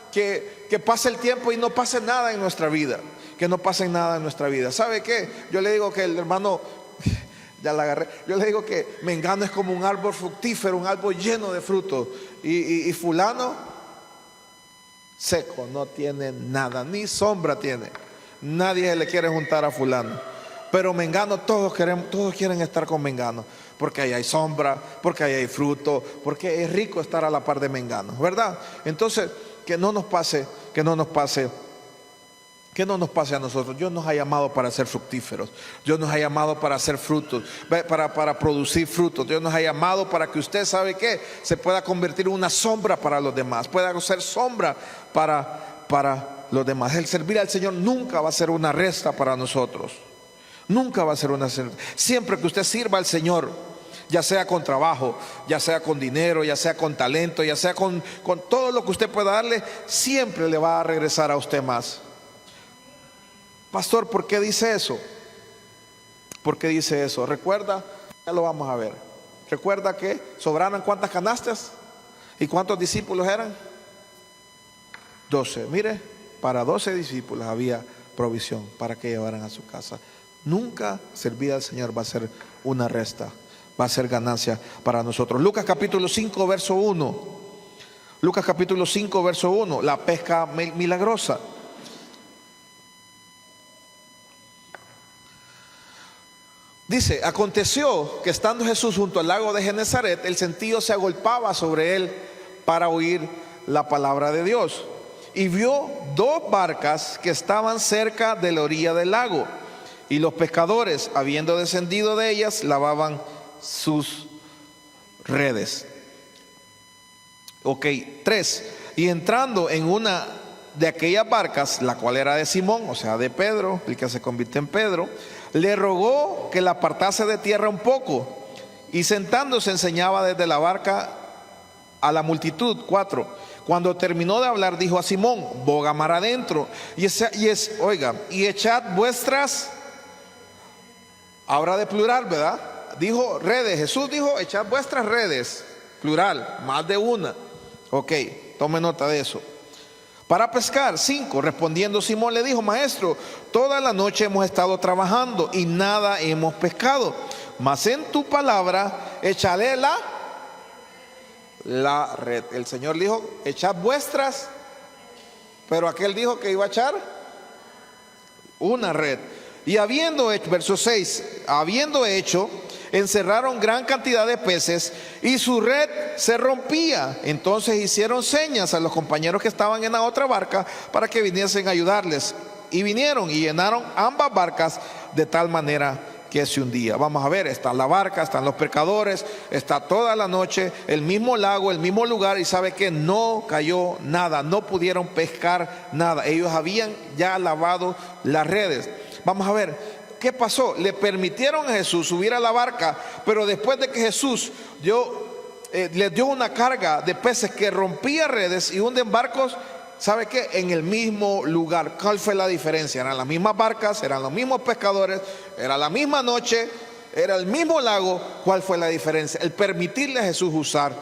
que pase el tiempo y no pase nada en nuestra vida. Que no pase nada en nuestra vida. ¿Sabe qué? Yo le digo que el hermano, ya la agarré. Yo le digo que mengano es como un árbol fructífero, un árbol lleno de frutos. Y fulano, seco, no tiene nada, ni sombra tiene. Nadie se le quiere juntar a fulano. Pero mengano, todos quieren estar con mengano, porque ahí hay sombra, porque ahí hay fruto, porque es rico estar a la par de mengano, ¿verdad? Entonces, que no nos pase Que no nos pase a nosotros. Dios nos ha llamado para ser fructíferos. Dios nos ha llamado para hacer frutos, para producir frutos. Dios nos ha llamado para que usted, ¿sabe qué? Se pueda convertir en una sombra para los demás. Pueda ser sombra para los demás. El servir al Señor nunca va a ser una resta para nosotros. Nunca va a ser una resta. Siempre que usted sirva al Señor, ya sea con trabajo, ya sea con dinero, ya sea con talento, ya sea con todo lo que usted pueda darle, siempre le va a regresar a usted más. Pastor, ¿por qué dice eso? ¿Por qué dice eso? Recuerda, ya lo vamos a ver. Recuerda que sobraron ¿cuántas canastas? ¿Y cuántos discípulos eran? 12. Mire, para 12 discípulos había provisión para que llevaran a su casa. Nunca servir al Señor va a ser una resta, va a ser ganancia para nosotros. Lucas capítulo 5 verso 1. Lucas capítulo 5 verso 1. La pesca milagrosa. Dice, aconteció que estando Jesús junto al lago de Genezaret, el gentío se agolpaba sobre él para oír la palabra de Dios. Y vio 2 barcas que estaban cerca de la orilla del lago. Y los pescadores, habiendo descendido de ellas, lavaban sus redes. Ok, 3. Y entrando en una de aquellas barcas, la cual era de Simón, o sea de Pedro, el que se convierte en Pedro, le rogó que la apartase de tierra un poco, y sentándose enseñaba desde la barca a la multitud. 4. Cuando terminó de hablar, dijo a Simón, boga mar adentro, y echad vuestras, ahora de plural, ¿verdad? Dijo redes, Jesús dijo, echad vuestras redes, plural, más de una. Ok, tome nota de eso. Para pescar. 5. Respondiendo Simón le dijo, maestro, toda la noche hemos estado trabajando y nada hemos pescado, mas en tu palabra echaré la red. El Señor dijo, echad vuestras, pero aquel dijo que iba a echar una red. Y habiendo hecho, verso 6, habiendo hecho, encerraron gran cantidad de peces y su red se rompía. Entonces hicieron señas a los compañeros que estaban en la otra barca para que viniesen a ayudarles. Y vinieron y llenaron ambas barcas de tal manera que se hundía. Vamos a ver, está la barca, están los pescadores, está toda la noche, el mismo lago, el mismo lugar, y sabe que no cayó nada, no pudieron pescar nada. Ellos habían ya lavado las redes. Vamos a ver, ¿qué pasó? Le permitieron a Jesús subir a la barca, pero después de que Jesús les dio una carga de peces que rompía redes y hunden barcos, ¿sabe qué? En el mismo lugar. ¿Cuál fue la diferencia? Eran las mismas barcas, eran los mismos pescadores, era la misma noche, era el mismo lago. ¿Cuál fue la diferencia? El permitirle a Jesús usar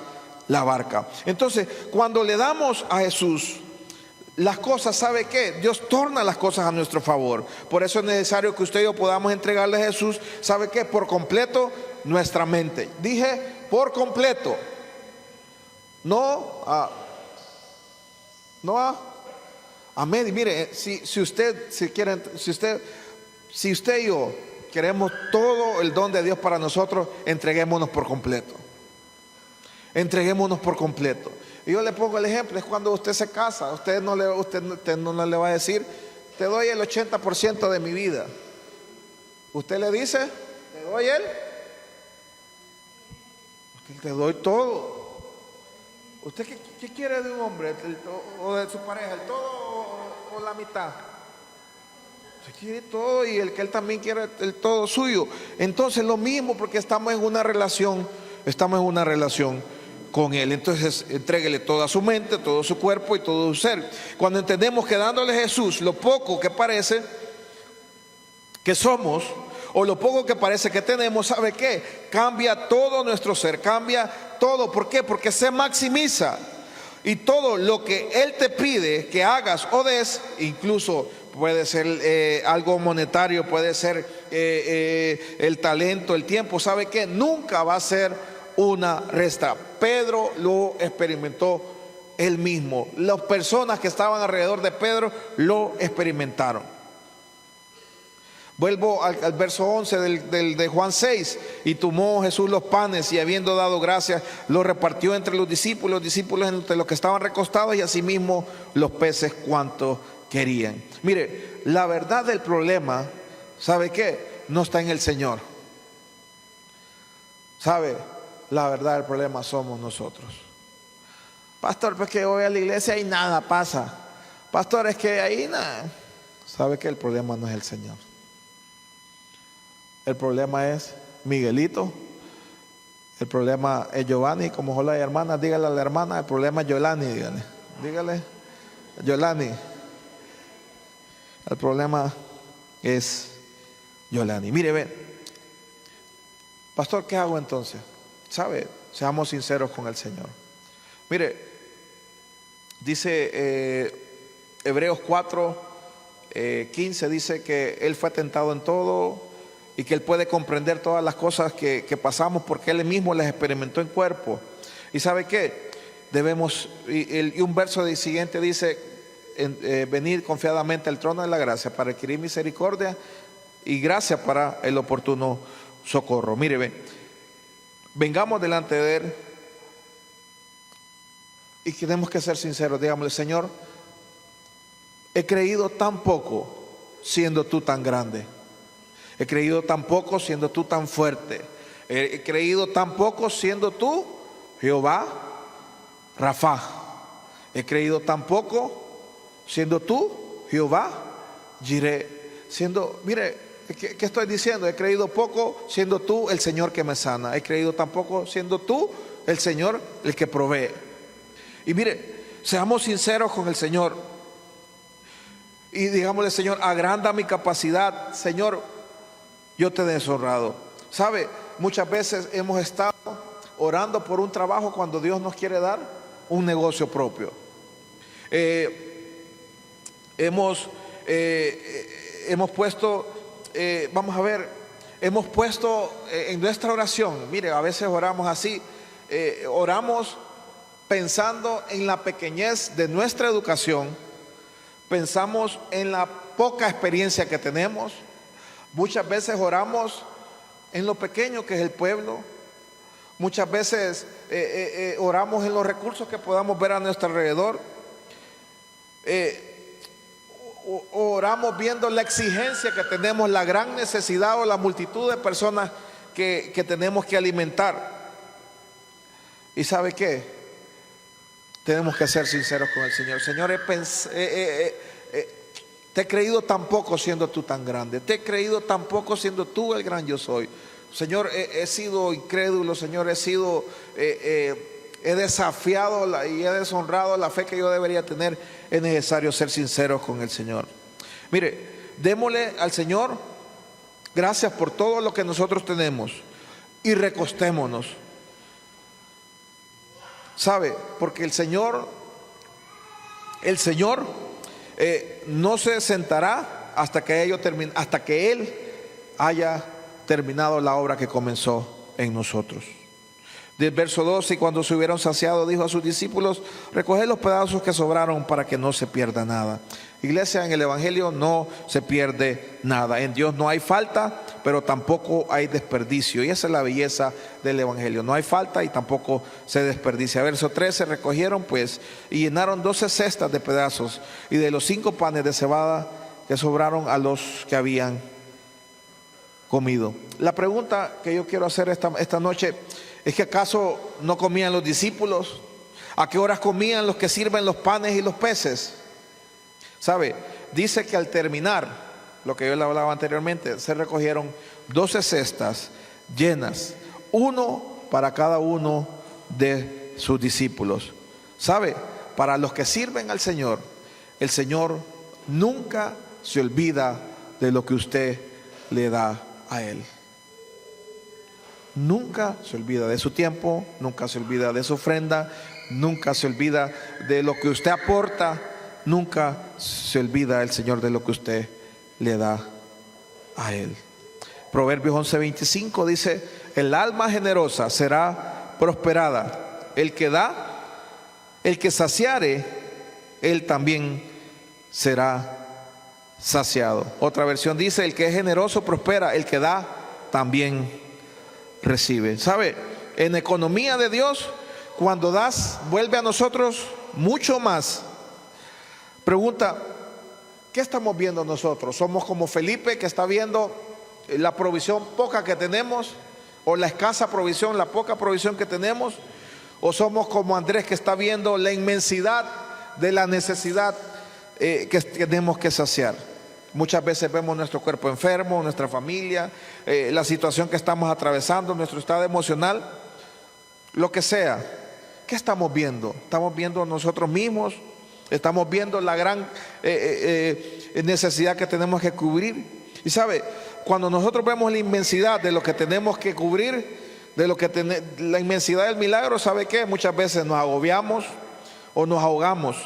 la barca. Entonces, cuando le damos a Jesús las cosas, ¿sabe qué? Dios torna las cosas a nuestro favor. Por eso es necesario que usted y yo podamos entregarle a Jesús, ¿sabe qué? Por completo nuestra mente. Dije por completo. No a medio. Mire, si usted y yo queremos todo el don de Dios para nosotros, entreguémonos por completo. Entreguémonos por completo. Y yo le pongo el ejemplo, es cuando usted se casa, usted no le va a decir, te doy el 80% de mi vida. Usted le dice, te doy te doy todo. ¿Usted qué quiere de un hombre o de su pareja? ¿El todo o la mitad? Usted quiere todo, y el que él también quiere el todo suyo. Entonces lo mismo, porque estamos en una relación con Él. Entonces entréguele toda su mente, todo su cuerpo y todo su ser. Cuando entendemos que dándole a Jesús lo poco que parece que somos, o lo poco que parece que tenemos, ¿sabe qué? Cambia todo nuestro ser, cambia todo. ¿Por qué? Porque se maximiza. Y todo lo que Él te pide que hagas o des, incluso puede ser algo monetario, puede ser el talento, el tiempo, ¿sabe qué? Nunca va a ser una resta. Pedro lo experimentó él mismo. Las personas que estaban alrededor de Pedro lo experimentaron. Vuelvo al verso 11 de Juan 6. Y tomó Jesús los panes y habiendo dado gracias, los repartió entre los discípulos entre los que estaban recostados, y asimismo los peces cuanto querían. Mire, la verdad del problema, ¿sabe qué? No está en el Señor. ¿Sabe? La verdad del problema somos nosotros. Pastor, pues que voy a la iglesia y nada pasa. Pastor, es que ahí nada. ¿Sabe que el problema no es el Señor? El problema es Miguelito. El problema es Giovanni. Como hola hermana, dígale a la hermana, el problema es Yolani, dígale, Yolani. El problema es Yolani. Mire, ve, pastor, ¿qué hago entonces? ¿Sabe? Seamos sinceros con el Señor. Mire, dice Hebreos 4:15, dice que Él fue tentado en todo y que Él puede comprender todas las cosas que pasamos porque Él mismo las experimentó en cuerpo. ¿Y sabe qué? Debemos, y un verso siguiente dice, venir confiadamente al trono de la gracia para adquirir misericordia y gracia para el oportuno socorro. Mire, vengamos delante de Él y tenemos que ser sinceros. Digámosle: Señor, he creído tan poco siendo tú tan grande. He creído tan poco siendo tú tan fuerte. He creído tan poco siendo tú Jehová Rafa. He creído tan poco siendo tú Jehová Jireh. Mire, ¿qué estoy diciendo? He creído poco siendo tú el Señor que me sana. He creído tan poco siendo tú el Señor el que provee. Y mire, seamos sinceros con el Señor y digámosle: Señor, agranda mi capacidad. Señor, yo te he deshonrado. ¿Sabe? Muchas veces hemos estado orando por un trabajo cuando Dios nos quiere dar un negocio propio. Hemos puesto, vamos a ver, hemos puesto en nuestra oración, mire, a veces oramos así, oramos pensando en la pequeñez de nuestra educación, pensamos en la poca experiencia que tenemos. Muchas veces oramos en lo pequeño que es el pueblo. Muchas veces oramos en los recursos que podamos ver a nuestro alrededor. Oramos viendo la exigencia que tenemos, la gran necesidad o la multitud de personas que tenemos que alimentar. ¿Y sabe qué? Tenemos que ser sinceros con el Señor. Señor, te he creído tan poco siendo tú tan grande. Te he creído tan poco siendo tú el gran yo soy. Señor, he sido incrédulo. Señor, he desafiado y he deshonrado la fe que yo debería tener. Es necesario ser sinceros con el Señor. Mire, démosle al Señor gracias por todo lo que nosotros tenemos y recostémonos. ¿Sabe? Porque el Señor no se sentará hasta que Él haya terminado la obra que comenzó en nosotros. Del verso 12: y cuando se hubieron saciado, dijo a sus discípulos: recoged los pedazos que sobraron para que no se pierda nada. Iglesia, en el Evangelio no se pierde nada. En Dios no hay falta, pero tampoco hay desperdicio. Y esa es la belleza del Evangelio. No hay falta y tampoco se desperdicia. Verso 13: recogieron pues y llenaron 12 cestas de pedazos y de los 5 panes de cebada que sobraron a los que habían comido. La pregunta que yo quiero hacer esta noche es que ¿acaso no comían los discípulos? ¿A qué horas comían los que sirven los panes y los peces? ¿Sabe? Dice que al terminar lo que yo le hablaba anteriormente, se recogieron 12 cestas llenas, uno para cada uno de sus discípulos. ¿Sabe? Para los que sirven al Señor, el Señor nunca se olvida de lo que usted le da a Él. Nunca se olvida de su tiempo, nunca se olvida de su ofrenda, nunca se olvida de lo que usted aporta, nunca se olvida el Señor de lo que usted le da a Él. Proverbios 11:25 dice: el alma generosa será prosperada, el que da, el que saciare, él también será saciado. Otra versión dice: el que es generoso prospera, el que da también recibe. ¿Sabe? En economía de Dios, cuando das, vuelve a nosotros mucho más. Pregunta: ¿Qué estamos viendo nosotros? ¿Somos como Felipe, que está viendo la provisión poca que tenemos, o la escasa provisión, la poca provisión que tenemos? ¿O somos como Andrés, que está viendo la inmensidad de la necesidad que tenemos que saciar? Muchas veces vemos nuestro cuerpo enfermo, nuestra familia, la situación que estamos atravesando, nuestro estado emocional, lo que sea. ¿Qué estamos viendo? ¿Estamos viendo nosotros mismos? ¿Estamos viendo la gran necesidad que tenemos que cubrir? Y sabe, cuando nosotros vemos la inmensidad de lo que tenemos que cubrir, la inmensidad del milagro, ¿sabe qué? Muchas veces nos agobiamos o nos ahogamos.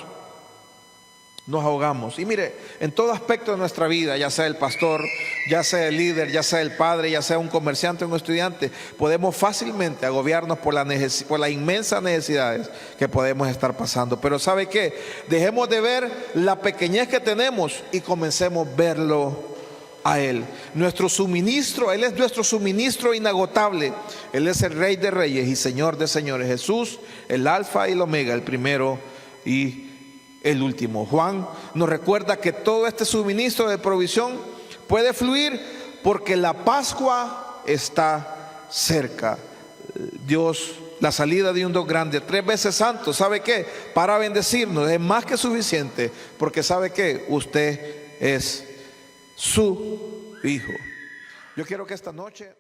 Nos ahogamos. Y mire, en todo aspecto de nuestra vida, ya sea el pastor, ya sea el líder, ya sea el padre, ya sea un comerciante o un estudiante, podemos fácilmente agobiarnos por las inmensas necesidades que podemos estar pasando. Pero ¿sabe qué? Dejemos de ver la pequeñez que tenemos y comencemos a verlo a Él. Nuestro suministro, Él es nuestro suministro inagotable. Él es el Rey de Reyes y Señor de Señores. Jesús, el Alfa y el Omega, el primero y el último. Juan nos recuerda que todo este suministro de provisión puede fluir porque la Pascua está cerca. Dios, la salida de un Dios grande, 3 veces santo, ¿sabe qué? Para bendecirnos es más que suficiente, porque ¿sabe qué? Usted es su hijo. Yo quiero que esta noche